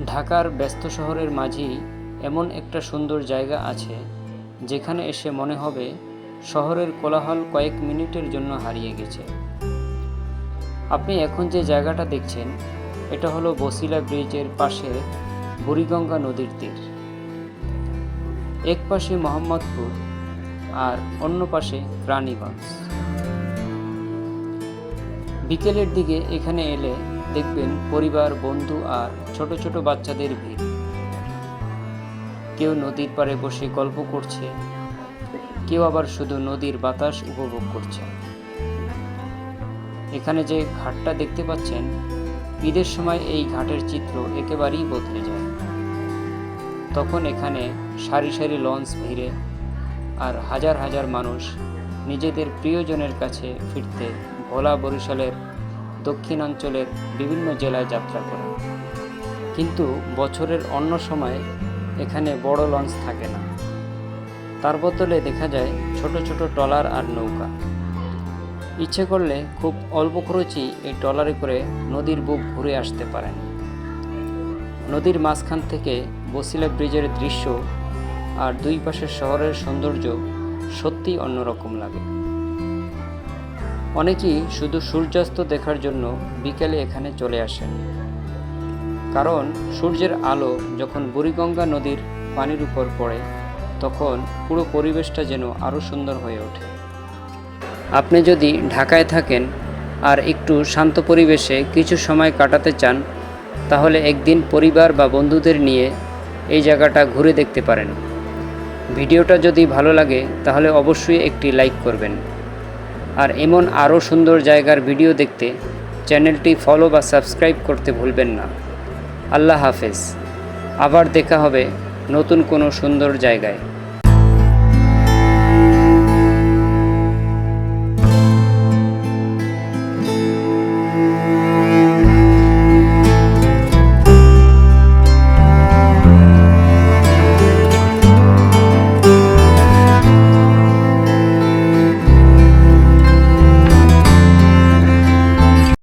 ঢাকার ব্যস্ত শহরের মাঝেই এমন একটা সুন্দর জায়গা আছে যেখানে এসে মনে হবে শহরের কোলাহল কয়েক মিনিটের জন্য হারিয়ে গেছে। আপনি এখন যে জায়গাটা দেখছেন এটা হলো বছিলা ব্রিজের পাশে বুড়িগঙ্গা নদীর তীর। এক পাশে মোহাম্মদপুর আর অন্য পাশে রানীগঞ্জ। বিকেলের দিকে এখানে এলে দেখবেন পরিবার, বন্ধু আর ছোট ছোট বাচ্চাদের ভিড়। কেউ নদীর পাড়ে বসে গল্প করছে, কেউ আবার শুধু নদীর বাতাস উপভোগ করছে। এখানে যে ঘাটটা দেখতে পাচ্ছেন, ঈদের সময় এই ঘাটের চিত্র একেবারেই বদলে যায়। তখন এখানে সারি সারি লঞ্চ ভিড়ে আর হাজার হাজার মানুষ নিজেদের প্রিয়জনের কাছে ফিরতে ভোলা, বরিশালের দক্ষিণাঞ্চলের বিভিন্ন জেলায় যাত্রা করে। কিন্তু বছরের অন্য সময় এখানে বড় লঞ্চ থাকে না, তার বদলে দেখা যায় ছোট ছোট ট্রলার আর নৌকা। ইচ্ছে করলে খুব অল্প খরচেই এই ট্রলারে করে নদীর বুক ঘুরে আসতে পারেন। নদীর মাঝখান থেকে বছিলা ব্রিজের দৃশ্য আর দুই পাশের শহরের সৌন্দর্য সত্যিই অন্যরকম লাগে। অনেকেই শুধু সূর্যাস্ত দেখার জন্য বিকেলে এখানে চলে আসেন, কারণ সূর্যের আলো যখন বুড়িগঙ্গা নদীর পানির উপর পড়ে তখন পুরো পরিবেশটা যেন আরও সুন্দর হয়ে ওঠে। আপনি যদি ঢাকায় থাকেন আর একটু শান্ত পরিবেশে কিছু সময় কাটাতে চান, তাহলে একদিন পরিবার বা বন্ধুদের নিয়ে এই জায়গাটা ঘুরে দেখতে পারেন। ভিডিওটা যদি ভালো লাগে তাহলে অবশ্যই একটি লাইক করবেন। আর এমন আরও সুন্দর জায়গার ভিডিও দেখতে চ্যানেলটি ফলো বা সাবস্ক্রাইব করতে ভুলবেন না। আল্লাহ হাফেজ। আবার দেখা হবে নতুন কোনো সুন্দর জায়গায়।